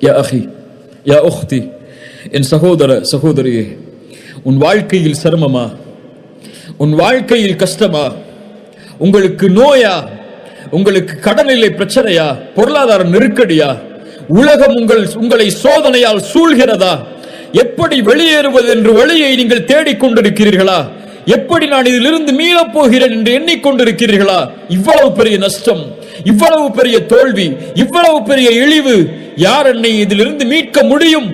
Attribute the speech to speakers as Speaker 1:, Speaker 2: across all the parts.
Speaker 1: யா அஹி யா உக்தி, என் சகோதர சகோதரியே, உன் வாழ்க்கையில் சிரமமா? உன் வாழ்க்கையில் கஷ்டமா? உங்களுக்கு நோயா? உங்களுக்கு கடனிலை பிரச்சனையா? பொருளாதார நெருக்கடியா? உலகம் உங்களை சோதனையால் சூழ்கிறதா? எப்படி வெளியேறுவது என்று வழியை நீங்கள் தேடிக்கொண்டிருக்கிறீர்களா? எப்படி நான் இதிலிருந்து மீளப் போகிறேன் என்று எண்ணிக்கொண்டிருக்கிறீர்களா? இவ்வளவு பெரிய நஷ்டம், இவ்வளவு பெரிய தோல்வி, இவ்வளவு பெரிய இழிவு, யார் என்னை இதிலிருந்து மீட்க முடியும்?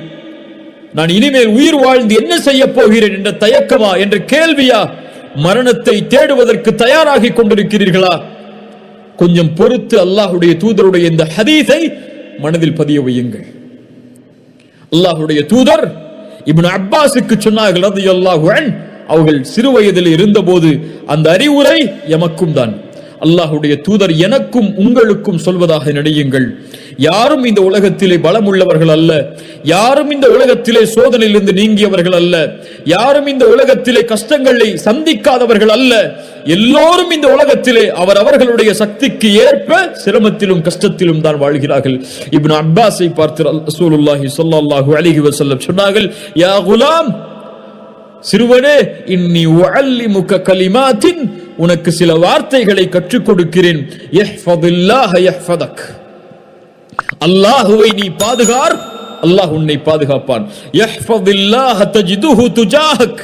Speaker 1: நான் இனிமேல் உயிர் வாழ்ந்து என்ன செய்ய போகிறேன் என்ற தயக்கமா, என்ற கேள்வியா? மரணத்தை தேடுவதற்கு தயாராகி கொண்டிருக்கிறீர்களா? கொஞ்சம் பொறுத்து அல்லாஹ்வுடைய தூதருடைய இந்த ஹதீஸை மனதில் பதிய வையுங்கள். அல்லாஹ்வுடைய தூதர் இப்னு அப்பாஸுக்கு சொன்னார்கள் ரலியல்லாஹு அன்ஹு, அவர்கள் சிறு வயதில் இருந்தபோது அந்த அறிவுரை எமக்கும் தான். அல்லாஹ்வுடைய தூதர் எனக்கும் உங்களுக்கும் சொல்வதாக நினையுங்கள், யாரும் இந்த உலகத்திலே பலம் உள்ளவர்கள் அல்ல, யாரும் இந்த உலகத்திலே சோதனையிலிருந்து நீங்கியவர்கள் அல்ல, யாரும் இந்த உலகத்திலே கஷ்டங்களை சந்திக்காதவர்கள் அல்ல. எல்லோரும் இந்த உலகத்திலே அவர்களுடைய சக்திக்கு ஏற்ப சிரமத்திலும் கஷ்டத்திலும் தான் வாழ்கிறார்கள். இப்னு அப்பாஸை பார்த்து ரசூலுல்லாஹி ஸல்லல்லாஹு அலைஹி வஸல்லம் சொன்னார்கள், யா குலாம், சிறுவனே, இன்னி உஅல்லிமுக கலிமாத்தின், உனக்கு சில வார்த்தைகளை கற்றுக் கொடுக்கிறேன். யஹ்ஃபதுல்லாஹ யஹ்ஃபதக், அல்லாஹ்வை நீ பாதுகார், அல்லாஹ் உன்னை பாதுகாப்பான். யஹ்ஃபதுல்லாஹ தஜிதுஹு துஜாஹக்,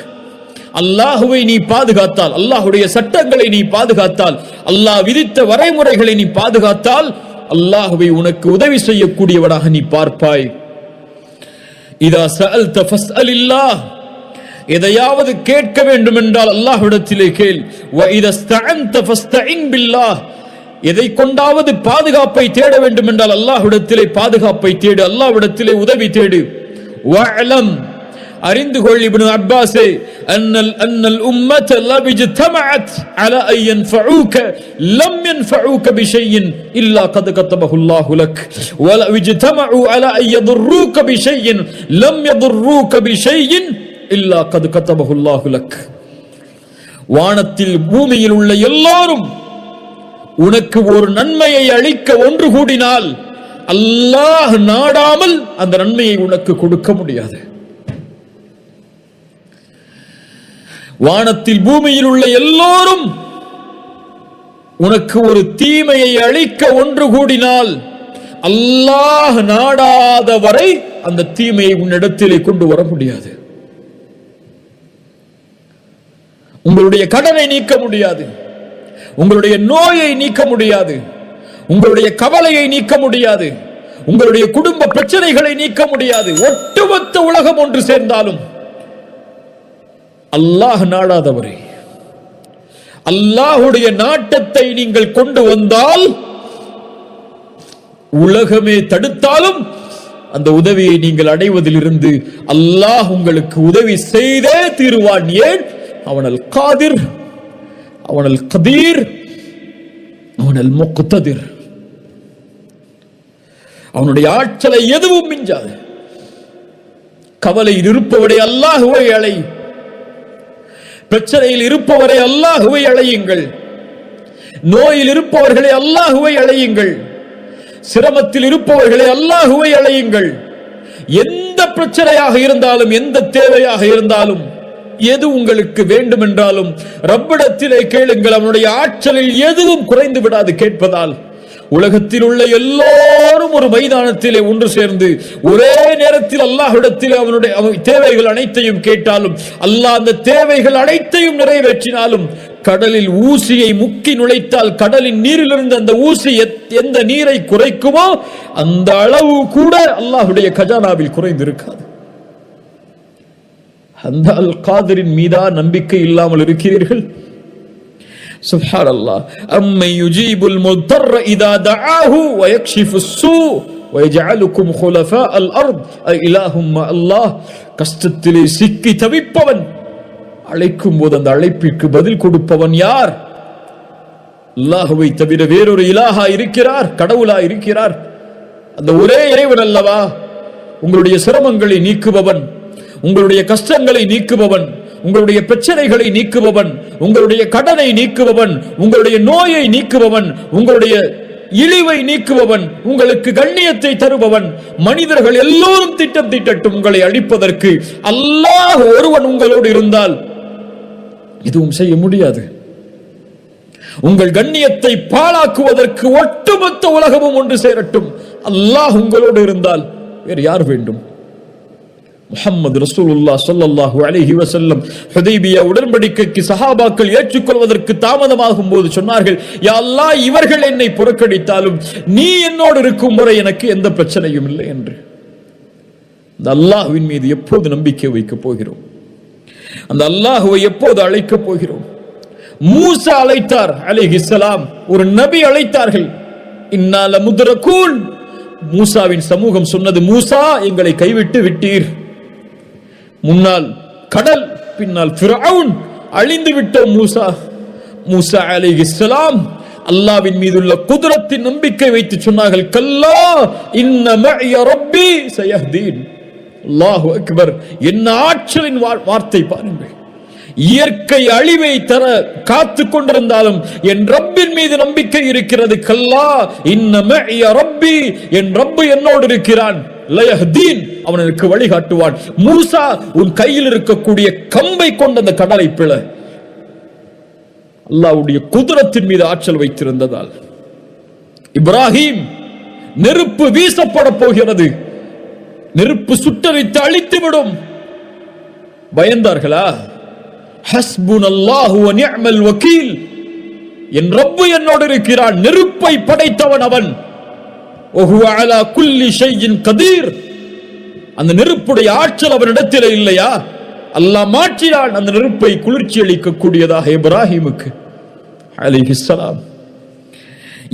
Speaker 1: அல்லாஹ்வை நீ பாதுகாத்தால், அல்லாஹ்வுடைய சட்டங்களை நீ பாதுகாத்தால், அல்லாஹ் விதித்த வரைமுறைகளை நீ பாதுகாத்தால், அல்லாஹ்வை உனக்கு உதவி செய்யக்கூடியவனாக நீ பார்ப்பாய். இதா சஅல்த ஃபஸ்அலில்லாஹ், எதையாவது கேட்க வேண்டும் என்றால் அல்லாஹ்விடத்திலே கேள். வ இதஸ்தஅன்த ஃபஸ்தஇன் பில்லாஹ், எதை கொண்டாவது பாதுகாப்பை தேட வேண்டும் என்றால் அல்லாஹ்விடத்திலே பாதுகாப்பை தேடு, அல்லாஹ்விடத்திலே உதவி தேடு. வஅலம், அறிந்து கொள் இப்னு அப்பாஸே, அன்னல் உம்மத லபிஜ்தமஅத் அலா அன் யன்ஃபஊக லம் யன்ஃபஊக பிஷைஇன் இல்லா கத் கதபஹு அல்லாஹு லக் வ லபிஜ்தமஉ அலா அன் யதுர்ரூக பிஷைஇன் லம் யதுர்ரூக பிஷைஇன் இல்லா கத் கதபஹு அல்லாஹு லக். வானத்தில் பூமியில் உள்ள எல்லாரும் உனக்கு ஒரு நன்மையை அளிக்க ஒன்று கூடினால் அல்லாஹ் நாடாமல் அந்த நன்மையை உனக்கு கொடுக்க முடியாது. வானத்தில் பூமியில் உள்ள எல்லோரும் உனக்கு ஒரு தீமையை அளிக்க ஒன்று கூடினால் அல்லாஹ் நாடாத வரை அந்த தீமையை உன்னிடத்திலே கொண்டு வர முடியாது. உங்களுடைய கடனை நீக்க முடியாது, உங்களுடைய நோயை நீக்க முடியாது, உங்களுடைய கவலையை நீக்க முடியாது, உங்களுடைய குடும்ப பிரச்சனைகளை நீக்க முடியாது. ஒட்டுமொத்த உலகம் ஒன்று சேர்ந்தாலும் அல்லாஹ் நாடாதவரை, அல்லாஹ்வுடைய நாட்டத்தை நீங்கள் கொண்டு வந்தால், உலகமே தடுத்தாலும் அந்த உதவியை நீங்கள் அடைவதிலிருந்து அல்லாஹ் உங்களுக்கு உதவி செய்தே தீருவான். ஏன்? அவன் அல் காதிர், அவன் அல் கதீர், அவன் அல் முக்ததிர். அவனுடைய ஆற்றலை எதுவும் மிஞ்சாது. கவலையில் இருப்பவரை அல்லாஹ்வை அழை, பிரச்சனையில் இருப்பவரை அல்லாஹ்வை அழையுங்கள், நோயில் இருப்பவர்களை அல்லாஹ்வை அழையுங்கள், சிரமத்தில் இருப்பவர்களை அல்லாஹ்வை அழையுங்கள். எந்த பிரச்சனையாக இருந்தாலும், எந்த தேவையாக இருந்தாலும், எது உங்களுக்கு வேண்டும் என்றாலும் ரப்பிடத்திலே கேளுங்கள். அவனுடைய ஆற்றலில் எதுவும் குறைந்து விடாது கேட்பதால். உலகத்தில் உள்ள எல்லோரும் ஒரு மைதானத்திலே ஒன்று சேர்ந்து ஒரே நேரத்தில் அல்லாஹ்விடத்தில் அவனுடைய தேவைகள் அனைத்தையும் கேட்டாலும், அல்லாஹ் அந்த தேவைகள் அனைத்தையும் நிறைவேற்றினாலும், கடலில் ஊசியை முக்கி நுழைத்தால் கடலின் நீரிலிருந்து அந்த ஊசி எந்த நீரை குறைக்குமோ அந்த அளவு கூட அல்லாஹ்வுடைய கஜானாவில் குறைந்திருக்காது. அந்த அல் காதிரின் மீதா நம்பிக்கை இல்லாமல் இருக்கிறீர்கள்? சுப்ஹானல்லாஹ். அம்மை யுஜீபுல் முத்தர்ர இதா தஆஹு வ யக்ஷிஃபுஸ் ஸூ வ யஜஅலுக்கும் குலஃபா அல் அர்த் இலாஹும் அல்லாஹ். கஷ்டத்திலே சிக்கி தவிப்பவன் அழைக்கும் போது அந்த அழைப்பிற்கு பதில் கொடுப்பவன் யார்? அல்லாஹ்வை தவிர வேறொரு இலாஹா இருக்கிறார்? கடவுளா இருக்கிறார்? அந்த ஒரே இறைவன் அல்லவா உங்களுடைய சிரமங்களை நீக்குபவன், உங்களுடைய கஷ்டங்களை நீக்குபவன், உங்களுடைய பிரச்சனைகளை நீக்குபவன், உங்களுடைய கடனை நீக்குபவன், உங்களுடைய நோயை நீக்குபவன், உங்களுடைய இழிவை நீக்குபவன், உங்களுக்கு கண்ணியத்தை தருபவன். மனிதர்கள் எல்லோரும் திட்டம் தீட்டட்டும் உங்களை அழிப்பதற்கு, அல்லாஹ் ஒருவன் உங்களோடு இருந்தால் எதுவும் செய்ய முடியாது. உங்கள் கண்ணியத்தை பாழாக்குவதற்கு ஒட்டுமொத்த உலகமும் ஒன்று சேரட்டும், அல்லாஹ் உங்களோடு இருந்தால் வேறு யார் வேண்டும்? முஹம்மது ரசூலுல்லாஹ் ஸல்லல்லாஹு அலைஹி வஸல்லம் ஹுதைபியா உடன்படிக்கைக்கு சஹாபாக்கள் ஏற்றுக்கொள்வதற்கு தாமதமாகும் போது சொன்னார்கள், யா அல்லாஹ், இவர்கள் என்னை புறக்கணித்தாலும் நீ என்னோடு இருக்கும் வரை எனக்கு எந்த பிரச்சனையும் இல்லை என்று. அந்த அல்லாஹ்வின் மீது எப்போது நம்பிக்கை வைக்கப் போகிறோம்? அந்த அல்லாஹ்வை எப்போது அழைக்கப் போகிறோம்? மூசா அழைத்தார் அலைஹிஸ்ஸலாம், ஒரு நபி அழைத்தார்கள். இன்னா லமுத்ரகூன். மூசாவின் சமூகம் சொன்னது, மூசா, எங்களை கைவிட்டு விட்டீர். முன்னால் கடல், பின்னால் ஃபிரௌன், அழிந்து விட்டோம் மூசா. மூசா அலைஹிஸ்ஸலாம் அல்லாஹ்வின் மீதுள்ள குத்ரத்தின் நம்பிக்கை வைத்து சொன்னார்கள், கல்லா இன்ன மஇய ரப்பி சயஹ்தீன். அல்லாஹு அக்பர்! என்ன ஆற்றலின் வார்த்தை பாருங்கள். இயற்கை அழிவை தர காத்து கொண்டிருந்தாலும் என் ரப்பின் மீது நம்பிக்கை இருக்கிறது. கல்லா இன்ன மஇய ரப்பி, என் ரப்பு என்னோடு இருக்கிறான். லயஹ்தீன், அவன் எனக்கு வழிகாட்டுவான். மூசா, உன் கையில் இருக்கக்கூடிய கம்பை கொண்ட அந்த கடலை பிள. அல்லாஹ்வுடைய குத்ரத்தின் மீது ஆற்றல் வைத்திருந்ததால். இப்ராஹிம், நெருப்பு வீசப்பட போகிறது, நெருப்பு சுட்டரித்து அழித்துவிடும். பயந்தார்களா? ஹஸ்புனல்லாஹு வ நிஅமல் வகீல், என் ரப்பு என்னோடு இருக்கிறான், நெருப்பை படைத்தவன் அவன். வஹுவ அலா குல்லி ஷைஇன் கதீர், அந்த நெருப்புடைய ஆற்றல் அவனிடத்தில் இல்லையா? அல்லாஹ் மாற்றினான் அந்த நெருப்பை குளிர்ச்சி அளிக்கக்கூடியதாக இப்ராஹிமுக்கு அலைஹிஸ்ஸலாம்.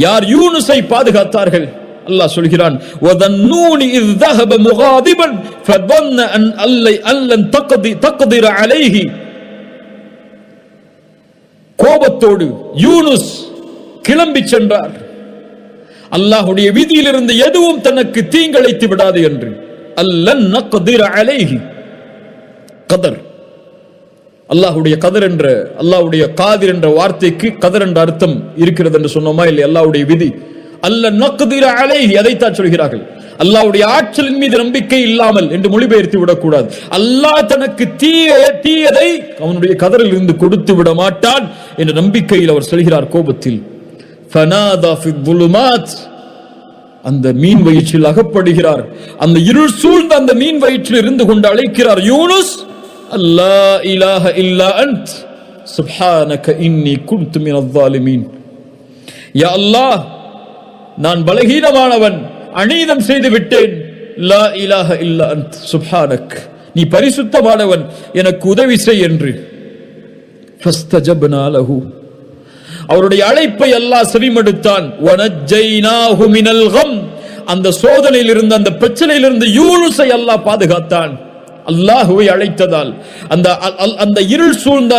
Speaker 1: யார் யூனுஸை பாதுகாத்தார்கள்? அல்லாஹ் சொல்கிறான், வதன்னூனி இஸ் ذهب مغاضبا فظن ان لن تقدر عليه. கோபத்தோடு யூனுஸ் கிளம்பி சென்றார். அல்லாஹ்வுடைய விதியிலிருந்து எதுவும் தனக்கு தீங்கிழைத்து விடாது என்று. அல்லன் நக்திர அலைஹி. கதர், அல்லாஹ்வுடைய கதர் என்ற, அல்லாஹ்வுடைய காதிர் என்ற வார்த்தைக்கு கதர் என்ற அர்த்தம் இருக்கிறது என்று சொன்னோமா இல்லை? அல்லாஹ்வுடைய விதி. அல்லன் நக்திர அலைஹி, அதைத்தான் சொல்கிறார்கள். அல்லாஹ்வுடைய ஆற்றலின் மீது நம்பிக்கை இல்லாமல் என்று மொழிபெயர்த்து விடக்கூடாது. அல்லாஹ் தனக்கு தீயதை அவனுடைய கதரில் இருந்து கொடுத்து விட மாட்டான் என்ற நம்பிக்கையில் அவர் சொல்கிறார் கோபத்தில். ஃபனாதா ஃபி ظுலுமாத், அந்த மீன் வயிற்றில் அகப்படுகிறார். அந்த இருள் சூழ்ந்த அந்த மீன் வயிற்றில் இருந்து கொண்டு அழைக்கிறார், யூனுஸ், அல்லா இலாஹ இல்லா அன்த் சுப்ஹானக இன்னி குன்து மினல் ஸாலிமீன். யா அல்லாஹ், நான் பலகீனமானவன், அநீதம் செய்து விட்டேன். லா இலாஹ இல்லா அன்த் சுப்ஹானக், நீ பரிசுத்தமானவன், எனக்கு உதவி செய் என்று. ஃபஸ்தஜப்னா லஹு, அவருடைய அழைப்பை அல்லாஹ் செவிமடுத்தான். வனஜ்ஜைனாஹு மினல் கம், அந்த சோதனையில் இருந்து, அந்த பிரச்சனையில் இருந்து யூனுஸை அல்லாஹ் பாதுகாத்தான். அல்லாஹ்வை அழைத்ததால் அந்த இருள் சூழ்ந்த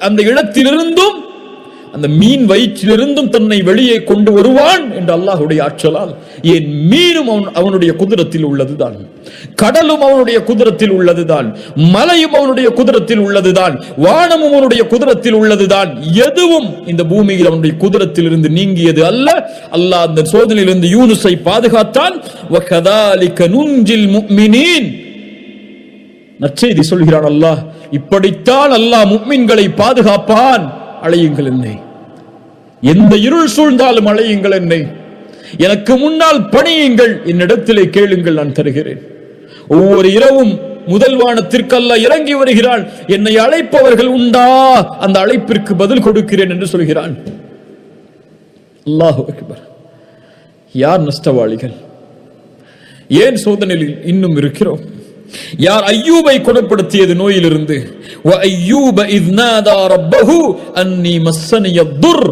Speaker 1: அந்த இடத்திலிருந்தும், அந்த மீன் வயிற்றிலிருந்தும் தன்னை வெளியே கொண்டு வருவான் என்று அல்லாஹ்வுடைய ஆற்றலால். ஏன் மீனும் அவனுடைய குதிரத்தில் உள்ளதுதான், கடலும் அவனுடைய குதிரத்தில் உள்ளதுதான், மலையும் அவனுடைய குதிரத்தில் உள்ளதுதான், வானமும் அவனுடைய குதிரத்தில் உள்ளதுதான். எதுவும் இந்த பூமியில் அவனுடைய குதிரத்தில் இருந்து நீங்கியது அல்ல. அல்லாஹ் அந்த சோதனையிலிருந்து யூனுஸை பாதுகாத்தான். வகதாலிக நுஞ்சில் முஃமினீன், நற்செய்தி சொல்கிறான் அல்லாஹ், இப்படித்தான் அல்லாஹ் முஃமின்களை பாதுகாப்பான். அழையுங்கள் என்னை, எந்த இருள் சூழ்ந்தாலும் அழையுங்கள் என்னை, எனக்கு முன்னால் பணியுங்கள், என்னிடத்திலே கேளுங்கள், நான் தருகிறேன். ஒவ்வொரு இரவும் முதல் வானத்திற்கு அல்லாஹ் இறங்கி வருகிறான். என்னை அழைப்பவர்கள் உண்டா, அந்த அழைப்பிற்கு பதில் கொடுக்கிறேன் என்று சொல்கிறான். அல்லாஹு அக்பர்! யார் நஷ்டவாளிகள்? ஏன் சோதனையில் இன்னும் இருக்கிறோம்? யார் ஐயூபை குணப்படுத்தியது நோயிலிருந்து? வ ஐயூப இஸ் நாதா ரப்பஹு அன்னி மஸ்ஸனிய துர்.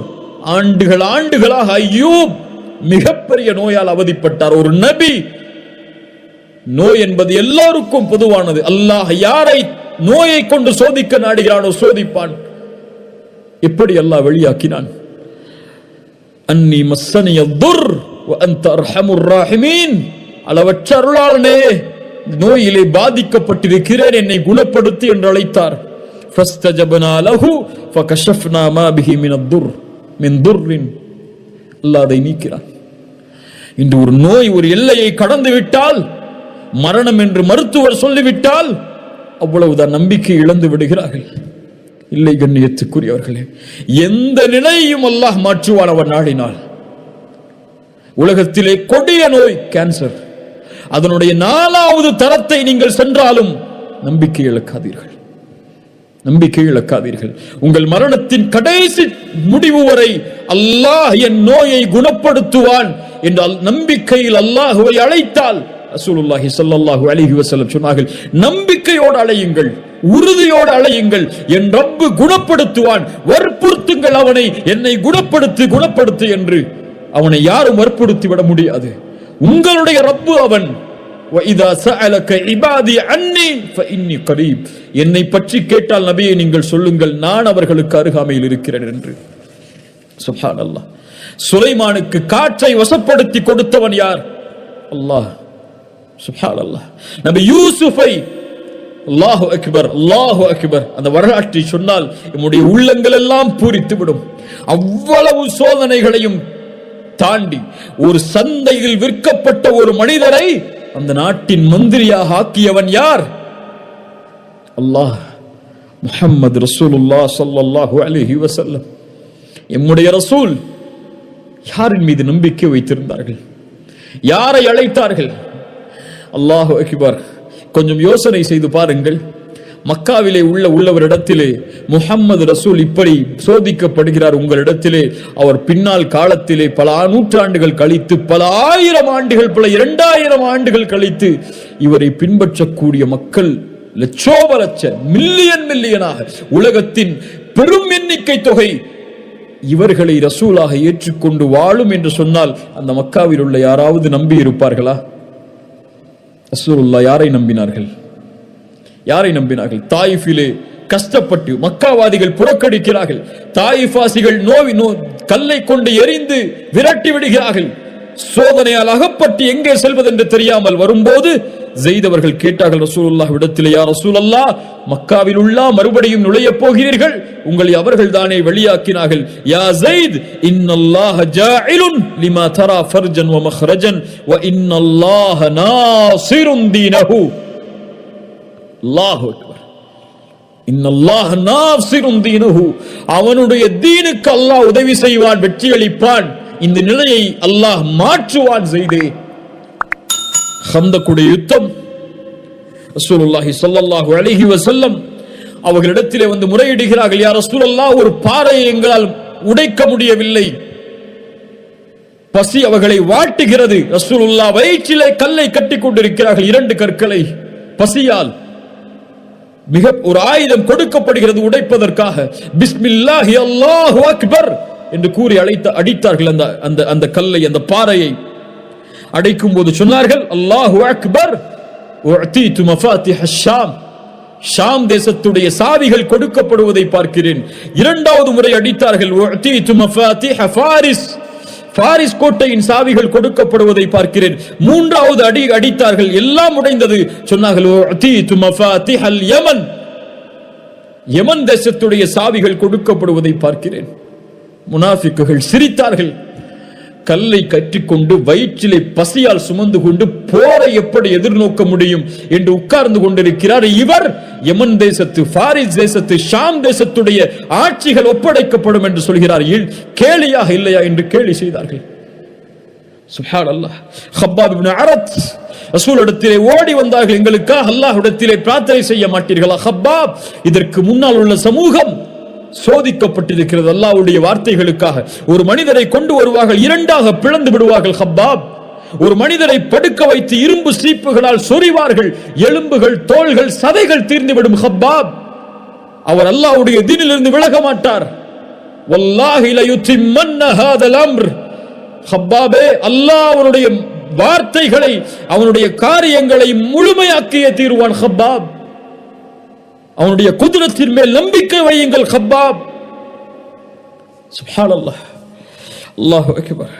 Speaker 1: ஆண்டுகளாக ஐயூப் மிகப்பெரிய நோயால் அவதிப்பட்டார். ஒரு நபி. நோய் என்பது எல்லாருக்கும் பொதுவானது. அல்லாஹ் யாரை நோயை கொண்டு சோதிக்க நாடுகிறானோ சோதிப்பான். எப்படி அல்லாஹ் வெளியாக்கினான்? அன்னி மஸ்ஸனிய துர் வ அன்த அர்ஹமுர் ராஹிமீன். அளவற்ற அருளாளனே, நோயிலே பாதிக்கப்பட்டிருக்கிறேன், என்னை குணப்படுத்தி என்று அழைத்தார். ஃபஸ்தஜப்னா லஹு ஃபகஷஃப்னா மா பிஹி மினத் துர் மின் துர்ரின். அல்லாஹ் அதை நீக்கிறான். இன்று ஒரு நோய் ஒரு எல்லையை கடந்து விட்டால், மரணம் என்று மருத்துவர் சொல்லிவிட்டால் அவ்வளவுதான், நம்பிக்கை இழந்து விடுகிறார்கள். இல்லை கண்ணியத்துக்குரியவர்களே, எந்த நிலையையும் அல்லாஹ் மாற்றுவான் அவன் நாடினால். உலகத்திலே கொடிய நோய் கேன்சர், அதனுடைய 4வது தரத்தை நீங்கள் சென்றாலும் நம்பிக்கை இழக்காதீர்கள், நம்பிக்கை இழக்காதீர்கள். உங்கள் மரணத்தின் கடைசி முடிவு வரை அல்லாஹ் என் நோயை குணப்படுத்துவான் என்றால் நம்பிக்கையில் அல்லாஹுவை அழைத்தால், ரசூலுல்லாஹி ஸல்லல்லாஹு அலைஹி வஸல்லம் சொன்னார்கள், நம்பிக்கையோடு அழையுங்கள், உறுதியோடு அழையுங்கள், என் ரப்பு குணப்படுத்துவான், வற்புறுத்துங்கள் அவனை, என்னை குணப்படுத்து குணப்படுத்து என்று. அவனை யாரும் வற்புறுத்தி விட முடியாது. உங்களுடைய ரப்பு அவன். وَإِذَا سَأَلَكَ عِبَادِي عَنِّي فَإِنِّي قَرِيبٌ. என்னை பற்றி கேட்டால் நபியே நீங்கள் சொல்லுங்கள், நான் அவர்களுக்கு அருகாமையில் இருக்கிறேன் என்று. சுப்ஹானல்லாஹ். சுலைமானுக்கு காற்றை வசப்படுத்தி கொடுத்தவன் யார்? அல்லாஹ். சுப்ஹானல்லாஹ். நபி யூசுஃபை, அல்லாஹு அக்பர் அல்லாஹு அக்பர், அந்த வரலாற்றை சொன்னால் நம்முடைய உள்ளங்கள் எல்லாம் பூரித்து விடும். அவ்வளவு சோதனைகளையும் தாண்டி ஒரு சந்தையில் விற்கப்பட்ட ஒரு மனிதரை அந்த நாட்டின் மந்திரியாக ஆக்கியவன் யார்? அல்லாஹ். முஹம்மது ரசூலுல்லாஹ் ஸல்லல்லாஹு அலைஹி வஸல்லம், நம்முடைய ரசூல் யாரின் மீது நம்பிக்கை வைத்திருந்தார்கள்? யாரை அழைத்தார்கள்? அல்லாஹு அக்பர். கொஞ்சம் யோசனை செய்து பாருங்கள். மக்காவிலே உள்ளவரிடத்திலே முஹம்மது ரசூல் இப்படி சோதிக்கப்படுகிறார் உங்களிடத்திலே. அவர் பின்னால் காலத்திலே பல நூற்றாண்டுகள் கழித்து, பல 1000 ஆண்டுகள், பல 2000 ஆண்டுகள் கழித்து இவரை பின்பற்றக்கூடிய மக்கள் லட்சோப லட்ச மில்லியனாக, உலகத்தின் பெரும் எண்ணிக்கை தொகை இவர்களை ரசூலாக ஏற்றுக்கொண்டு வாழும் என்று சொன்னால் அந்த மக்காவில் உள்ள யாராவது நம்பி இருப்பார்களா? ரசூலுல்லாஹ் யாரை நம்பினார்கள்? யாரை நம்பினார்கள்? தாயிஃபிலே கஷ்டப்பட்டு மக்காவாதிகள் புறக்கணிக்கிறார்கள். தாயிஃபாசிகள் கல்லை கொண்டு எரிந்து விரட்டி விடுகிறார்கள். சோதனையால் அகப்பட்டு எங்கே செல்வது என்று தெரியாமல் வரும்போது ஸைத் அவர்கள் கேட்டார்கள் ரசூலுல்லாஹ் இடத்திலே, யா ரசூலல்லாஹ், மக்காவில் உள்ள மறுபடியும் நுழைய போகிறீர்கள், உங்களை அவர்கள் தானே வெளியாக்கினார்கள். யா ஸைத், இன்னல்லாஹ ஜாஇலுன் லிமா தரா ஃபர்ஜன் வ மக்ரஜன் வ இன்னல்லாஹ நாஸிருன் தீனஹு. அல்லாஹு அக்பர். இன்னல்லாஹ நாஸிருன் தீனஹு. அவனுடைய தீனுக்கு அல்லாஹ் உதவி செய்வான், வெற்றி அளிப்பான். இந்த நிலையை அல்லாஹ் மாற்றுவான். ஸைதே, ஹந்தக்குடைய யுத்தம், ரசூலுல்லாஹி ஸல்லல்லாஹு அலைஹி வஸல்லம் அவர்களிடத்திலே வந்து முறையிடுகிறார்கள், யா ரசூலல்லாஹ், ஒரு பாறையை எங்களால் உடைக்க முடியவில்லை, பசி அவர்களை வாட்டுகிறது. ரசூலுல்லாஹ் வயிற்றிலே கல்லை கட்டிக் கொண்டிருக்கிறார்கள், 2 கற்களை. பசியால் மிக ஒரு ஆயுதம் கொடுக்கப்படுகிறது உடைப்பதற்காக. பிஸ்மில்லாஹி அல்லாஹு அக்பர் என்று கூறி அடித்தார்கள் அந்த கல்லை, அந்த பாறையை. அடைக்கும் போது சொன்னார்கள், அல்லாஹு அக்பர், உஅதீது மஃபாத்திஹ ஷாம், ஷாம் தேசத்துடைய சாவிகள் கொடுக்கப்படுவதை பார்க்கிறேன். 2வது முறை அடித்தார்கள், உஅதீது மஃபாத்திஹ ஃபாரிஸ், பாரிஸ் கோட்டையின் சாவிகள் கொடுக்கப்படுவதை பார்க்கிறேன். 3வது அடி அடித்தார்கள், எல்லாம் உடைந்தது. சொன்னார்கள், உஅதீது மஃபாத்திஹல் யமன், யமன் தேசத்துடைய சாவிகள் கொடுக்கப்படுவதை பார்க்கிறேன். முனாஃபிக்குகள் சிரித்தார்கள். கல்லை கற்றிக்கொண்டு வயிற்றிலே பசியால் சுமந்து கொண்டு போரை எப்படி எதிர்நோக்க முடியும் என்று உட்கார்ந்து கொண்டிருக்கிறார். இவர் யமன் தேசத்து, பாரிஸ் தேசத்து, ஷாம் தேசத்துடைய ஆட்சிகள் ஒப்படைக்கப்படும் என்று சொல்கிறார். கேலியாக இல்லையா என்று கேலி செய்தார்கள். சுப்ஹானல்லாஹ். ஹப்பாப் இப்னு அரத் ரசூலிடத்திலே ஓடி வந்தார்கள், எங்களுக்காக அல்லாஹ்விடத்திலே பிரார்த்தனை செய்ய மாட்டீர்களா? ஹப்பாப், இதற்கு முன்னால் உள்ள சமூகம் சோதிக்கப்பட்டிருக்கிறது அல்லாஹ்வுடைய வார்த்தைகளுக்காக. ஒரு மனிதரை கொண்டு வருவார்கள், 2ஆக பிளந்து விடுவார்கள். ஹப்பாப், ஒரு மனிதரை படுக்க வைத்து இரும்பு சீப்புகளால் சொறிவார்கள், எலும்புகள், தோள்கள், சதைகள் தீர்ந்துவிடும். ஹப்பாப், அவர் அல்லாஹ்வுடைய தீனிலிருந்து விலக மாட்டார். வல்லாஹி லயுத்திம்மன்ன ஹாதல் அம்ர். ஹப்பாபே, அல்லாஹ் அவனுடைய வார்த்தைகளை, அவனுடைய காரியங்களை முழுமையாக்கிய தீர்வான். ஹப்பாப், அவனுடைய குதிரத்தின் மேல் நம்பிக்கை வையுங்கள். ஹப்பாப். சுப்ஹானல்லாஹ், அல்லாஹு அக்பர்.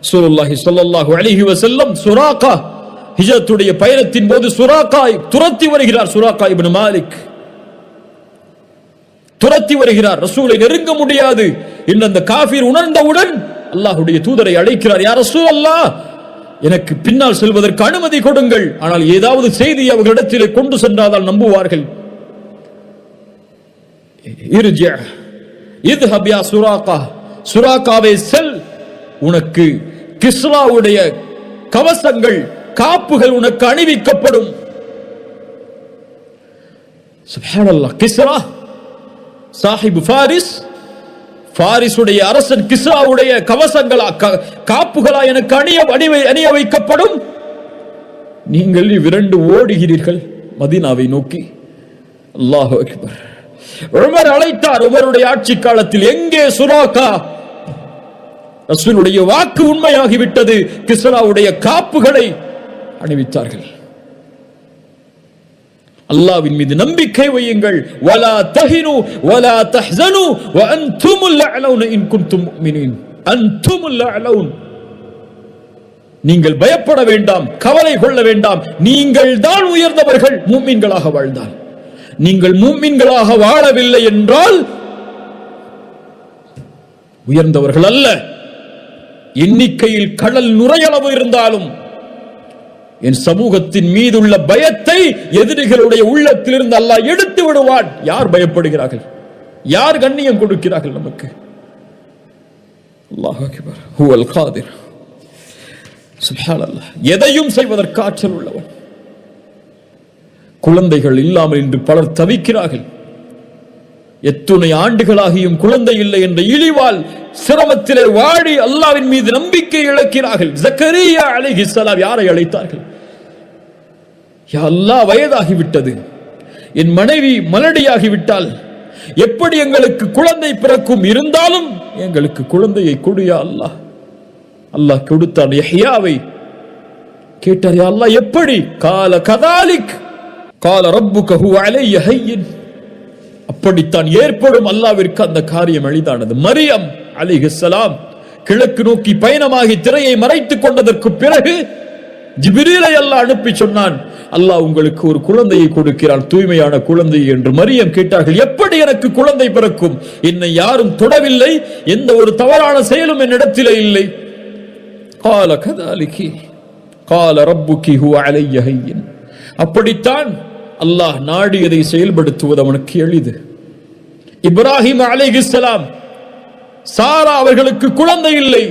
Speaker 1: ரசூலுல்லாஹி ஸல்லல்லாஹு அலைஹி வஸல்லம் சுராகா ஹிஜ்ரத்துடைய பயணத்தின் போது சுராகா துரத்தி வருகிறார். சுராகா இப்னு மாலிக் துரத்தி வருகிறார். ரசூலை நெருங்க முடியாது என்று அந்த காஃபிர் உணர்ந்தவுடன் அல்லாஹ்வுடைய தூதரை அழைக்கிறார். யா ரசூலல்லாஹ், எனக்கு பின்னால் செல்வதற்கு அனுமதி கொடுங்கள். ஆனால் ஏதாவது செய்தி அவர்களிடத்திலே கொண்டு சென்றால் நம்புவார்கள். சுராகாவே செல், உனக்கு கிஸ்ராவுடைய கவசங்கள் காப்புகள் உனக்கு அணிவிக்கப்படும். சுப்ஹானல்லாஹ். கிஸ்ரா சாஹிப் ஃபாரிஸ், பாரிசுடைய அரசன் கிஸ்ராவுடைய கவசங்களா காப்புகளா எனக்கு அணிய வைக்கப்படும். நீங்கள் விரண்டு ஓடுகிறீர்கள் மதீனாவை நோக்கி. அல்லாஹு அக்பர். உமர் அழைத்தார். உமருடைய ஆட்சி காலத்தில் எங்கே சுராகா? ரசூலுடைய வாக்கு உண்மையாகிவிட்டது. கிஸ்ராவுடைய காப்புகளை அணிவித்தார்கள். அல்லாஹ்வின் மீது நம்பிக்கை வையுங்கள். வலா தஹினு வலா தஹ்ஸனு வ அன்துமுல் அலவுன இன் குன்தும் முஃமினீன். அன்துமுல் அலவுன். நீங்கள் பயப்பட வேண்டாம், கவலை கொள்ள வேண்டாம். நீங்கள் தான் உயர்ந்தவர்கள் முஃமின்களாக வாழ்ந்தால். நீங்கள் முஃமின்களாக வாழவில்லை என்றால் உயர்ந்தவர்கள் அல்ல. எண்ணிக்கையில் கடல் நுரையளவு இருந்தாலும் என் சமூகத்தின் மீதுள்ள பயத்தை எதிரிகளுடைய உள்ளத்திலிருந்து அல்லாஹ் எடுத்து விடுவான். யார் பயப்படுகிறார்கள்? யார் கண்ணியம் கொடுக்கிறார்கள் நமக்கு? அல்லாஹ் அக்பர். ஹுவல் காதிர். சுப்ஹானல்லாஹ். எதையும் செய்வதற்கு ஆற்றல் உள்ளவன். குழந்தைகள் இல்லாமல் இன்று பலர் தவிக்கிறார்கள். எத்துணை ஆண்டுகளாகியும் குழந்தை இல்லை என்ற இழிவால் சிரமத்திலே வாடி அல்லாஹ்வின் மீது நம்பிக்கை இழக்கிறார்கள். ஜக்கரியா அலைஹிஸ்ஸலாம் யாரை அழைத்தார்கள்? யா அல்லாஹ், வயதாகிவிட்டது, என் மனைவி மலடியாகிவிட்டால் எப்படி எங்களுக்கு குழந்தை பிறக்கும்? இருந்தாலும் எங்களுக்கு குழந்தையை கொடு யா அல்லாஹ். அல்லாஹ் கொடுத்தான். யஹ்யாவை கேட்டார். யா அல்லாஹ் எப்படி? கால கதாலிக் கால ரப்புக ஹுவ அலைய ஹய்யின். அப்படித்தான் ஏற்படும். அல்லாஹ்விற்கு அந்த காரியம் எளிதானது. மரியம் அலைஹிஸ்ஸலாம் கிழக்கு நோக்கி பயணமாகி திரையை மறைத்துக் கொண்டதற்கு பிறகு ஜிப்ரீலை அல்லாஹ் அனுப்பி சொன்னான், அல்லாஹ் உங்களுக்கு ஒரு குழந்தையை கொடுக்கிறான், தூய்மையான குழந்தை என்று. மரியம் கேட்டார்கள், எப்படி எனக்கு குழந்தை பிறக்கும்? என்னை யாரும் தொடவில்லை, எந்த ஒரு தவறான செயலும் என்னிடத்திலே இல்லை. கால கதாலிகி கால ரப்புகி ஹுவ அலைய ஹய்யின். அப்படித்தான் அல்லாஹ் நாடியதை செயல்படுத்துவது அவனுக்கு எளிது. இப்ராஹிம் அலைஹிஸ்ஸலாம், சாரா அவர்களுக்கு குழந்தை இல்லை.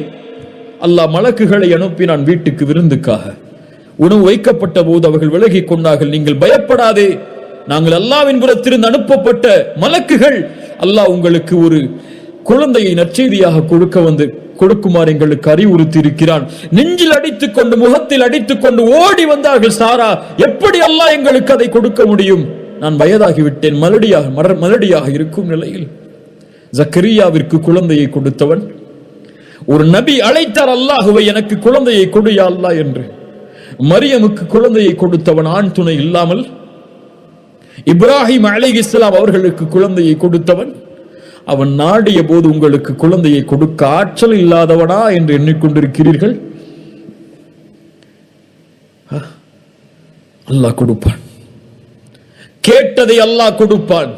Speaker 1: அல்லாஹ் மலக்குகளை அனுப்பினான் வீட்டுக்கு விருந்துக்காக. உணவு வைக்கப்பட்ட போது அவர்கள் விலகிக் கொண்டார்கள். நீங்கள் பயப்படாதே, நாங்கள் அல்லாஹ்வின் புறத்திலிருந்து அனுப்பப்பட்ட மலக்குகள். அல்லாஹ் உங்களுக்கு ஒரு குழந்தையை நற்செய்தியாக கொடுக்குமாறு எங்களுக்கு அறிவுறுத்தி இருக்கிறான். நெஞ்சில் அடித்துக் கொண்டு முகத்தில் அடித்துக் கொண்டு ஓடி வந்தார்கள் சாரா. எப்படி அல்லாஹ் எங்களுக்கு அதை கொடுக்க முடியும்? நான் வயதாகிவிட்டேன், மலடியாக இருக்கும் நிலையில். ஜக்கரியாவிற்கு குழந்தையை கொடுத்தவன். ஒரு நபி அழைத்தார் அல்லாஹுவை, எனக்கு குழந்தையை கொடு யா அல்லாஹ் என்று. மரியமுக்கு குழந்தையை கொடுத்தவன் ஆண் துணை இல்லாமல். இப்ராஹிம் அலைஹிஸ்ஸலாம் அவர்களுக்கு குழந்தையை கொடுத்தவன். அவன் நாடிய போது உங்களுக்கு குழந்தையை கொடுக்க ஆற்றல் இல்லாதவனா என்று எண்ணிக்கொண்டிருக்கிறீர்கள்? அல்லாஹ் கொடுப்பான். கேட்டதை அல்லாஹ் கொடுப்பான்.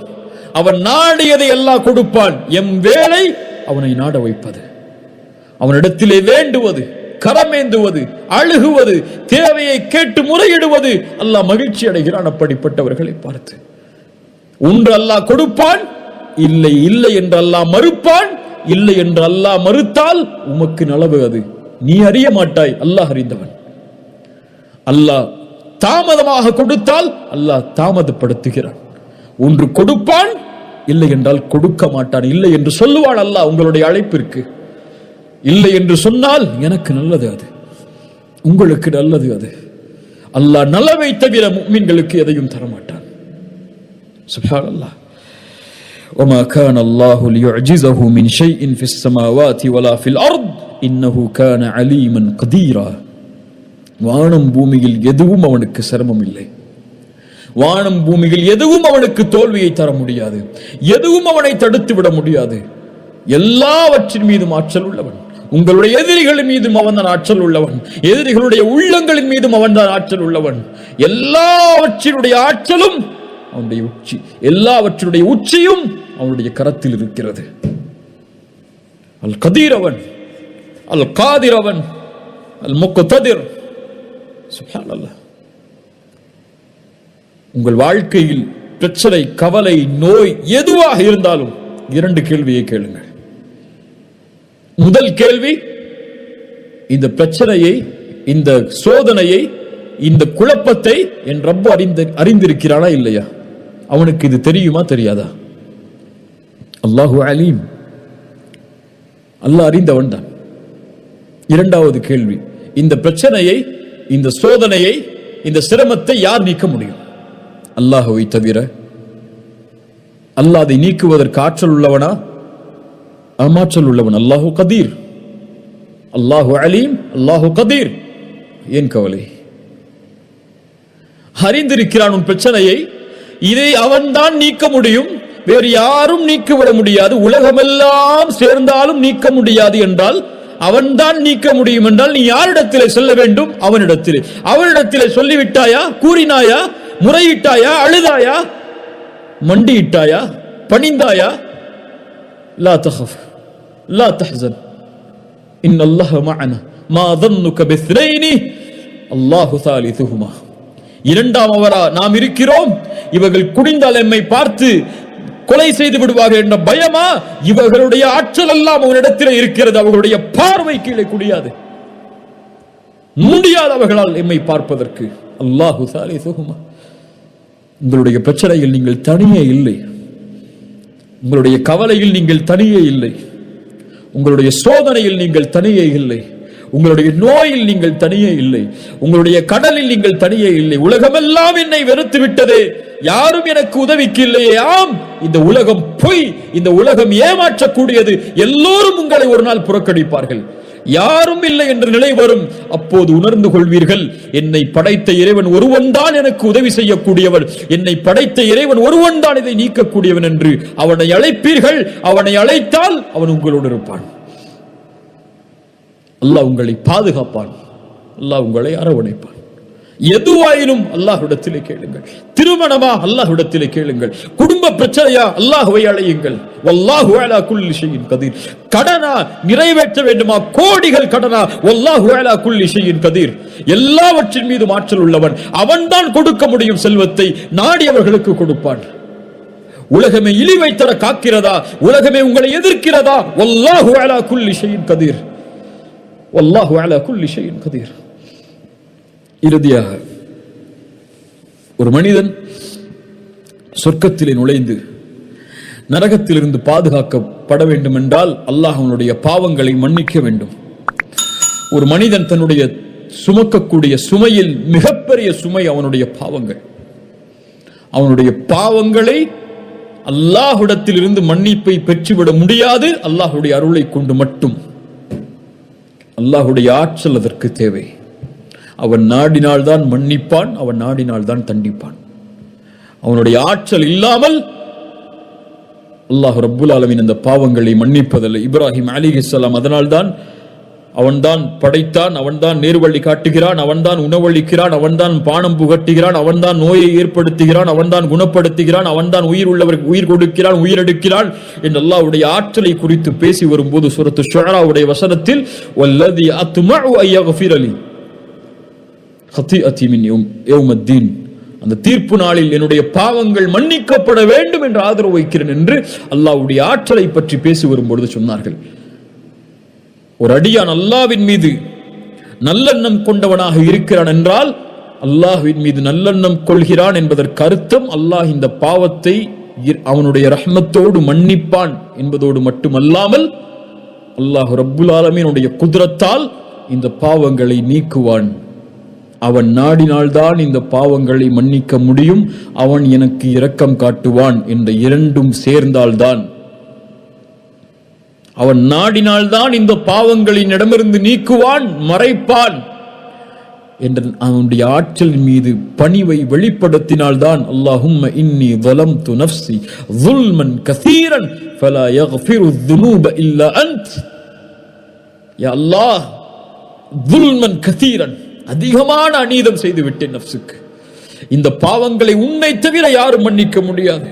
Speaker 1: அவன் நாடியதை அல்லாஹ் கொடுப்பான். எம் வேலை அவனை நாட வைப்பது, அவனிடத்திலே வேண்டுவது, கரமேந்துவது, அழுகுவது, தேவையை கேட்டு முறையிடுவது. அல்லாஹ் மகிழ்ச்சி அடைகிறான் அப்படிப்பட்டவர்களை பார்த்து. ஒன்று அல்லாஹ் கொடுப்பான், இல்லை இல்லை என்று அல்லாஹ் மறுப்பான். இல்லை என்று அல்லாஹ் மறுத்தால் உமக்கு நலவு, அது நீ அறிய மாட்டாய், அல்லாஹ் அறிந்தவன். அல்லாஹ் தாமதமாக கொடுத்தால் அல்லாஹ் தாமதப்படுத்துகிறான். ஒன்று கொடுப்பான், இல்லை என்றால் கொடுக்க மாட்டான். இல்லை என்று சொல்லுவான் அல்லாஹ் உங்களுடைய அழைப்பிற்கு. இல்லை என்று சொன்னால் எனக்கு நல்லது, அது உங்களுக்கு நல்லது. அது அல்லாஹ் நலவை தவிர முஃமின்களுக்கு எதையும் தரமாட்டான். சுப்ஹானல்லாஹ். وما كان الله ليعجزه من شيء في السماوات ولا في الأرض إنه كان عليما قديرا. வானம் பூமியில் எதுவும் அவனுக்கு சிரமம் இல்லை. வானம் பூமியில் எதுவும் அவனுக்கு தோல்வியை தர முடியாது. எதுவும் அவனை தடுத்து விட முடியாது. எல்லாவற்றின் மீதும் ஆற்றல் உள்ளவன். உங்களுடைய எதிரிகளின் மீதும் அவன் தான் ஆற்றல் உள்ளவன். எதிரிகளுடைய உள்ளங்களின் மீதும் அவன் தான் ஆற்றல் உள்ளவன். எல்லாவற்றினுடைய ஆற்றலும் அவனுடைய உச்சி, எல்லாவற்றினுடைய உச்சியும் அவனுடைய கரத்தில் இருக்கிறது. அல் கதீர் அவன், அல் காதிர் அவன், அல் முக்ததிர் சுப்ஹானல்லாஹ். உங்கள் வாழ்க்கையில் பிரச்சனை, கவலை, நோய் எதுவாக இருந்தாலும் 2 கேள்வியை கேளுங்கள். முதல் கேள்வி, இந்த பிரச்சனையை, இந்த சோதனையை, இந்த குழப்பத்தை என் ரப்பு அறிந்திருக்கிறானா இல்லையா? அவனுக்கு இது தெரியுமா தெரியாதா? அல்லாஹு அலீம், அல்லாஹ் அறிந்தவன் தான். இரண்டாவது கேள்வி, இந்த பிரச்சனையை, இந்த சோதனையை, இந்த சிரமத்தை யார் நீக்க முடியும்? அல்லாஹுவை தவிர. அல்லாஹ் அதை நீக்குவதற்கு ஆற்றல் உள்ளவனா? ஆற்றல் உள்ளவன். அல்லாஹு கதீர், அல்லாஹு அலீம், அல்லாஹு கதீர். ஏன் கவலை? அறிந்திருக்கிறான் உன் பிரச்சனையை. இதை அவன்தான் நீக்க முடியும், வேறு யாரும் நீக்கிவிட முடியாது. உலகமெல்லாம் சேர்ந்தாலும் நீக்க முடியாது என்றால் அவன்தான் நீக்க முடியும் என்றால் நீ யாரிடத்திலே செல்ல வேண்டும்? அவனிடத்திலே. அவனிடத்திலே சொல்லிவிட்டாயா? கூறினாயா? முறையிட்டாயா? அழுதாயா? மண்டியிட்டாயா? பணிந்தாயா? லா தஹஃப் லா தஹ்சன் இன்னல்லாஹ மஅனா மா ظنك باثنين الله ثالثهما. இரண்டாமவரா நாம் இருக்கிறோம், இவர்கள் குனிந்தால் எம்மை பார்த்து கொலை செய்து விடுவார்கள் என்ற பயமா? இவர்களுடைய ஆற்றல் எல்லாம் அவனிடத்தில் இருக்கிறது. அவர்களுடைய பார்வை கீழே குடியாது, முடியாது அவர்களால் எம்மை பார்ப்பதற்கு. அல்லாஹு சாலிசுஹுமா. உங்களுடைய பிரச்சனையில் நீங்கள் தனியே இல்லை, உங்களுடைய கவலையில் நீங்கள் தனியே இல்லை, உங்களுடைய சோதனையில் நீங்கள் தனியே இல்லை, உங்களுடைய நோயில் நீங்கள் தனியே இல்லை, உங்களுடைய கடலில் நீங்கள் தனியே இல்லை. உலகமெல்லாம் என்னை வெறுத்து விட்டதே, யாரும் எனக்கு உதவிக்கு இல்லையே. ஆம், இந்த உலகம் பொய், இந்த உலகம் ஏமாற்றக்கூடியது. எல்லோரும் உங்களை ஒரு நாள் புறக்கணிப்பார்கள். யாரும் இல்லை என்ற நிலை வரும். அப்போது உணர்ந்து கொள்வீர்கள், என்னை படைத்த இறைவன் ஒருவன் தான் எனக்கு உதவி செய்யக்கூடியவன், என்னை படைத்த இறைவன் ஒருவன் தான் இதை நீக்கக்கூடியவன் என்று அவனை அழைப்பீர்கள். அவனை அழைத்தால் அவன் உங்களோடு இருப்பான். அல்லாஹ் உங்களை பாதுகாப்பான், அல்லாஹ் உங்களை அரவணைப்பான். எதுவாயினும் அல்லாஹ்விடத்திலே கேளுங்கள். திருமணமா? அல்லாஹ்விடத்திலே கேளுங்கள். குடும்ப பிரச்சனையா? அல்லாஹ்வை அழையுங்கள். வல்லாஹு அலா குல்லி ஷைஇன் கதீர். கடனா நிறைவேற்ற வேண்டுமா? கோடிகள் கடனா? வல்லாஹு அலா குல்லி ஷைஇன் கதீர். எல்லாவற்றின் மீது ஆற்றல் உள்ளவன். அவன்தான் கொடுக்க முடியும் செல்வத்தை, நாடியவர்களுக்கு கொடுப்பான். உலகமே இழிவை தர காக்கிறதா? உலகமே உங்களை எதிர்க்கிறதா? வல்லாஹு அலா குல்லி ஷைஇன் கதீர். வல்லாஹு அலா குல்லி ஷைஇன் கதீர். இறுதியாக, ஒரு மனிதன் சொர்க்கத்திலே நுழைந்து நரகத்திலிருந்து பாதுகாக்கப்பட வேண்டும் என்றால் அல்லாஹ் அவனுடைய பாவங்களை மன்னிக்க வேண்டும். ஒரு மனிதன் தன்னுடைய சுமக்கக்கூடிய சுமையில் மிகப்பெரிய சுமை அவனுடைய பாவங்கள். அவனுடைய பாவங்களை அல்லாஹ்விடத்திலிருந்து மன்னிப்பை பெற்றுவிட முடியாது, அல்லாஹ்வுடைய அருளை கொண்டு மட்டும். அல்லாஹ்வுடைய ஆற்றல் அதற்கு தேவை. அவன் நாடினால் தான் மன்னிப்பான், அவன் நாடினால் தான் தண்டிப்பான். அவனுடைய ஆற்றல் இல்லாமல் அல்லாஹ் ரப்புல் ஆலமீன் அந்த பாவங்களை மன்னிப்பதில்லை. இப்ராஹிம் அலைஹிஸ்ஸலாம் அதனால்தான் அவன்தான் படைத்தான், அவன்தான் நேர்வழி காட்டுகிறான், அவன்தான் உணவளிக்கிறான், அவன்தான் பானம் புகட்டுகிறான், அவன்தான் நோயை ஏற்படுத்துகிறான், அவன்தான் குணப்படுத்துகிறான், அவன்தான் உயிர் உள்ளவருக்கு உயிர் கொடுக்கிறான், உயிரெடுக்கிறான் என்று அல்லாஹ்வுடைய ஆற்றலை குறித்து பேசி வரும்போது சூரத்து ஷுஆராவுடைய வசனத்தில் வல்லதி அத்மஉ அய்யக்ஃபிரலி ஹதீஅதி மின் யௌமத்தீன், அந்த தீர்ப்பு நாளில் என்னுடைய பாவங்கள் மன்னிக்கப்பட வேண்டும் என்று ஆதரவு வைக்கிறேன் என்று அல்லாஹ்வுடைய ஆற்றலை பற்றி பேசி வரும்பொழுது சொன்னார்கள். ஒரு அடியான் அல்லாஹ்வின் மீது நல்லெண்ணம் கொண்டவனாக இருக்கிறான் என்றால் அல்லாஹ்வின் மீது நல்லெண்ணம் கொள்கிறான் என்பதற்கு அர்த்தம் அல்லாஹ் இந்த பாவத்தை அவனுடைய ரஹ்மத்தோடு மன்னிப்பான் என்பதோடு மட்டுமல்லாமல் அல்லாஹ் ரப்புல் ஆலமீனுடைய குத்ரத்தால் இந்த பாவங்களை நீக்குவான். அவன் நாடினால்தான் இந்த பாவங்களை மன்னிக்க முடியும், அவன் எனக்கு இரக்கம் காட்டுவான் என்ற இரண்டும் சேர்ந்தால்தான், அவன் நாடினால்தான் இந்த பாவங்களின் இடமிருந்து நீக்குவான், மறைப்பான் என்ற அவனுடைய ஆற்றல் மீது பணிவை வெளிப்படுத்தினால்தான் அல்லாஹும்ம இன்னி ظلمت نفسي ظلما كثيرا فلا يغفر الذنوب الا انت. யா அல்லாஹ், ظلما كثيرا, அதிகமான அநீதம் செய்து விட்டேன் நஃப்ஸுக்கு, இந்த பாவங்களை உன்னை தவிர யாரும் மன்னிக்க முடியாது.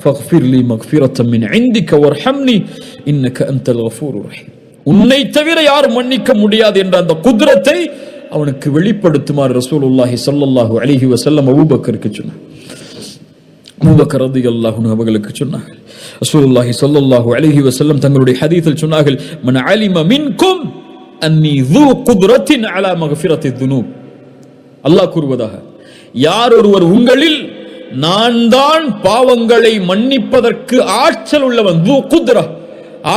Speaker 1: فاغفر لي مغفرة من عندك وارحمني انك انت الغفور الرحيم. உன்னை தவிர யாரும் மன்னிக்க முடியாது என்ற அந்த குத்ரத்தை அவனுக்கு வெளிப்படுத்துமாறு ரசூலுல்லாஹி ஸல்லல்லாஹு அலைஹி வஸல்லம் அபூபக்கருக்கு சொன்னார். அபூபக்கர் ரலியல்லாஹு அன்ஹு அவர்களுக்கு சொன்னார்கள். ரசூலுல்லாஹி ஸல்லல்லாஹு அலைஹி வஸல்லம் தங்களுடைய ஹதீஸில் சொன்னார்கள், மன் அலிம மின்கும் அன்னி ذو قدرة على مغفرة الذنوب. அல்லாஹ் கூறுவதாக, யார் ஒருவர் உங்களில் நான் தான் பாவங்களை மன்னிப்பதற்கு ஆற்றல் உள்ளவன், ذو قدرة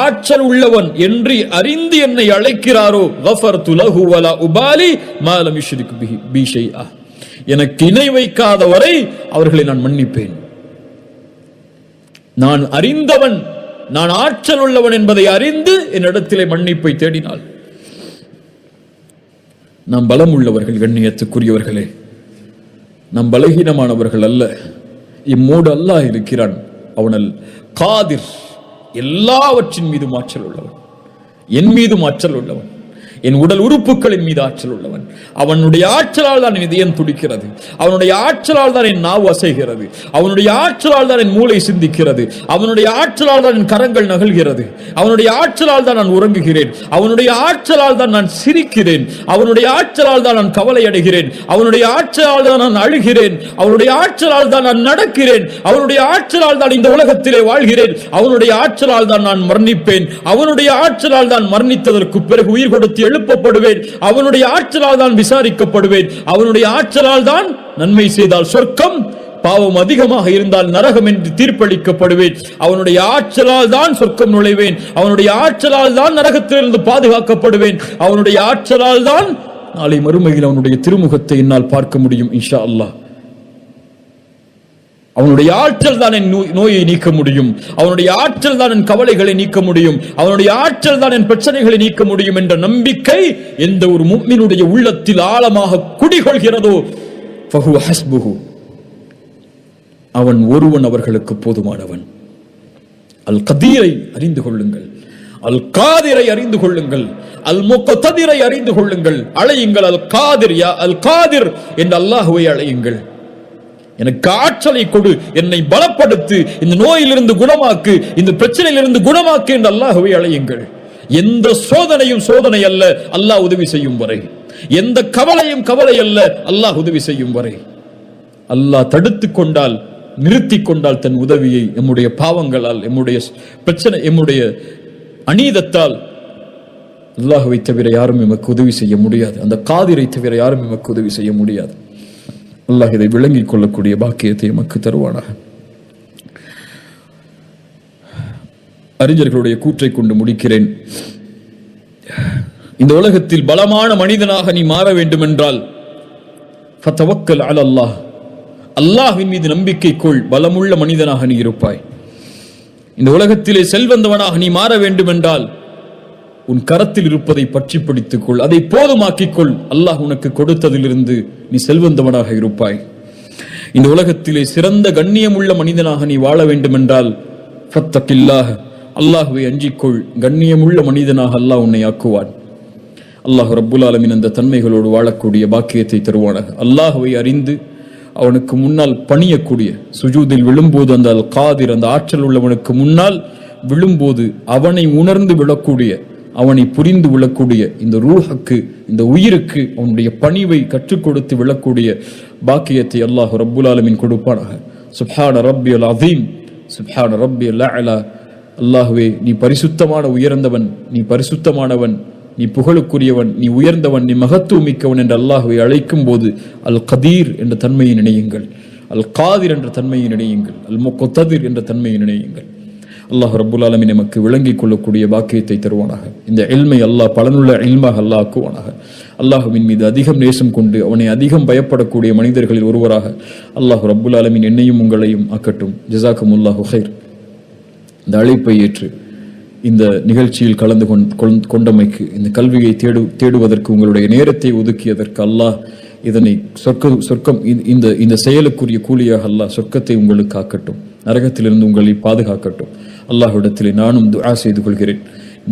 Speaker 1: ஆற்றல் உள்ளவன் என்று அறிந்து என்னை அழைக்கிறாரோ, கஃபர்து லஹு வலா உபாலி மா லம் யுஷ்ரிக் பி ஷைஆ, எனக்கு இணை வைக்காதவரை அவர்களை நான் மன்னிப்பேன். நான் அறிந்தவன், நான் ஆற்றல் உள்ளவன் என்பதை அறிந்து என்னிடத்திலே மன்னிப்பை தேடினாள். நாம் பலம் உள்ளவர்கள், கண்ணியத்துக்குரியவர்களே, நாம் பலகீனமானவர்கள் அல்ல. இம்மோடு அல்லாஹ் இருக்கிறான். அவனல் காதிர், எல்லாவற்றின் மீதும் ஆற்றல் உள்ளவன், என் மீதும் ஆற்றல் உள்ளவன், என் உடல் உறுப்புகளின் மீது ஆற்றல் உள்ளவன். அவனுடைய ஆற்றலால் தான் என் இதயம் துடிக்கிறது, அவனுடைய ஆற்றலால் தான் என் நாவு அசைகிறது, அவனுடைய ஆற்றலால் தான் என் மூளை சிந்திக்கிறது, அவனுடைய ஆற்றலால் தான் என் கரங்கள் நகல்கிறது, அவனுடைய ஆற்றலால் தான் நான் உறங்குகிறேன், அவனுடைய ஆற்றலால் தான் நான் சிரிக்கிறேன், அவனுடைய ஆற்றலால் தான் நான் கவலை அடைகிறேன், அவனுடைய ஆற்றலால் தான் நான் அழுகிறேன், அவனுடைய ஆற்றலால் தான் நான் நடக்கிறேன், அவனுடைய ஆற்றலால் தான் இந்த உலகத்திலே வாழ்கிறேன், அவனுடைய ஆற்றலால் தான் நான் மரணிப்பேன், அவனுடைய ஆற்றலால் தான் மரணித்ததற்கு பிறகு உயிர் கொடுத்து எழுப்பப்படுவேன், அவனுடைய ஆற்றலால் தான் விசாரிக்கப்படுவேன், அவனுடைய ஆற்றலால் தான் நன்மை செய்தால் சொர்க்கம், பாவம் அதிகமாக இருந்தால் நரகம் என்று தீர்ப்பளிக்கப்படுவேன், அவனுடைய ஆற்றலால் தான் சொர்க்கம் நுழைவேன், அவனுடைய ஆற்றலால் தான் நரகத்திலிருந்து பாதுகாக்கப்படுவேன், அவனுடைய ஆற்றலால் தான் நாளை மறுமையில் அவனுடைய திருமுகத்தை என்னால் பார்க்க முடியும் இன்ஷா அல்லாஹ். அவனுடைய ஆற்றல் தான் என் நோயை நீக்க முடியும், அவனுடைய ஆற்றல் தான் என் கவலைகளை நீக்க முடியும், அவனுடைய ஆற்றல் தான் என் பிரச்சனைகளை நீக்க முடியும் என்ற நம்பிக்கை எந்த ஒரு முஃமினுடைய உள்ளத்தில் ஆழமாக குடிகொள்கிறதோ, ஃபஹுவ ஹஸ்புஹு, அவன் ஒருவன் அவர்களுக்கு போதுமானவன். அல் கதீரை அறிந்து கொள்ளுங்கள், அல் காதிரை அறிந்து கொள்ளுங்கள், அல் முக்ததிரை அறிந்து கொள்ளுங்கள். அழையுங்கள் அல் காதிர், யா அல் காதிர் என்று அல்லாஹ்வை அழையுங்கள். எனக்கு ஆற்றலை கொடு, என்னை பலப்படுத்து, இந்த நோயிலிருந்து குணமாக்கு, இந்த பிரச்சனையிலிருந்து குணமாக்கு என்று அல்லாஹ்வை அழையுங்கள். எந்த சோதனையும் சோதனை அல்ல அல்லாஹ் உதவி செய்யும் வரை, எந்த கவலையும் கவலை அல்ல அல்லாஹ் உதவி செய்யும் வரை. அல்லாஹ் தடுத்து கொண்டால், நிறுத்தி கொண்டால் தன் உதவியை நம்முடைய பாவங்களால், நம்முடைய பிரச்சனை, நம்முடைய அநீதத்தால், அல்லாஹ்வை தவிர யாரும் எமக்கு உதவி செய்ய முடியாது. அந்த காதிரை தவிர யாரும் எமக்கு உதவி செய்ய முடியாது. அல்லாஹ் இதை விளங்கிக் கொள்ளக்கூடிய பாக்கியத்தை எமக்கு தருவானாக. அறிஞர்களுடைய கூற்றை கொண்டு முடிக்கிறேன். இந்த உலகத்தில் பலமான மனிதனாக நீ மாற வேண்டும் என்றால் ஃபதவக்கல் அலல்லாஹ், அல்லாஹ்வின் மீது நம்பிக்கை கொள், பலமுள்ள மனிதனாக நீ இருப்பாய். இந்த உலகத்திலே செல்வந்தவனாக நீ மாற வேண்டும் என்றால் உன் கரத்தில் இருப்பதை பற்றி பிடித்துக் கொள், அதை போதுமாக்கிக் கொள். அல்லாஹ் உனக்கு கொடுத்ததிலிருந்து நீ செல்வந்தவனாக இருப்பாய். இந்த உலகத்திலே சிறந்த கண்ணியமுள்ள மனிதனாக நீ வாழ வேண்டும் என்றால் ஃபத்தகில்லாஹ், அல்லாஹ்வை அஞ்சிக்கொள், கண்ணியமுள்ள மனிதனாக அல்லாஹ் உன்னை ஆக்குவான். அல்லாஹ் ரப்புல் ஆலமீன் அந்த தன்மைகளோடு வாழக்கூடிய பாக்கியத்தை தருவானாக. அல்லாஹ்வை அறிந்து அவனுக்கு முன்னால் பணியக்கூடிய, சுஜூதில் விழும்போது அந்த அல் காதிர், அந்த ஆற்றல் உள்ளவனுக்கு முன்னால் விழும்போது அவனை உணர்ந்து விழக்கூடிய, அவனை புரிந்து விழக்கூடிய இந்த ரூஹுக்கு, இந்த உயிருக்கு அவனுடைய பணிவை கற்றுக் கொடுத்து விழக்கூடிய பாக்கியத்தை அல்லாஹ் ரப்புல் ஆலமீன் கொடுப்பானாக. சுப்ஹான ரப்பியல் அஸீம், சுப்ஹான ரப்பியல் அலா. அல்லாஹ்வே, நீ பரிசுத்தமான உயர்ந்தவன், நீ பரிசுத்தமானவன், நீ புகழுக்குரியவன், நீ உயர்ந்தவன், நீ மகத்துவமிக்கவன் என்று அல்லாஹ்வை அழைக்கும் போது அல் கதீர் என்ற தன்மையை நினையுங்கள், அல் காதிர் என்ற தன்மையை நினையுங்கள், அல் முக்ததிர் என்ற தன்மையை நினையுங்கள். அல்லாஹ் ரப்புல் ஆலமீன் நமக்கு விளங்கிக் கொள்ளக்கூடிய பாக்கியத்தை தருவானாக. இந்த இல்மை அல்லாஹ் பலனுள்ள இல்மாக அல்லாஹ் ஆக்குவானாக. அல்லாஹ்வின் மீது அதிகம் நேசம் கொண்டு அவனை அதிகம் பயப்படக்கூடிய மனிதர்களில் ஒருவராக அல்லாஹ் ரப்புல் ஆலமீன் என்னையும் உங்களையும் ஆக்கட்டும். ஜஸாக்குமுல்லாஹு ஹைர். இந்த அழைப்பை ஏற்று இந்த நிகழ்ச்சியில் கலந்து கொண்டமைக்கு, இந்த கல்வியை தேடுவதற்கு உங்களுடைய நேரத்தை ஒதுக்கியதற்கு அல்லாஹ் இதனை சொர்க்கம் இந்த செயலுக்குரிய கூலியாக அல்லாஹ் சொர்க்கத்தை உங்களுக்கு ஆக்கட்டும், நரகத்திலிருந்து உங்களை பாதுகாக்கட்டும். அல்லாஹ்விடத்திலே நானும் துஆ செய்து கொள்கிறேன்,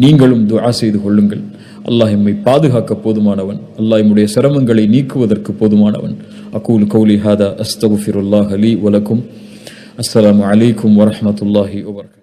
Speaker 1: நீங்களும் துஆ செய்து கொள்ளுங்கள். அல்லாஹ் எம்மை பாதுகாக்க போதுமானவன், அல்லாஹ் எம்முடைய சிரமங்களை நீக்குவதற்கு போதுமானவன். அகூலு கௌலி ஹாதா அஸ்தக்ஃபிருல்லாஹ லீ வ லக்கும். அஸ்ஸலாமு அலைக்கும் வரஹ்மத்துல்லாஹி வபரகாத்துஹு.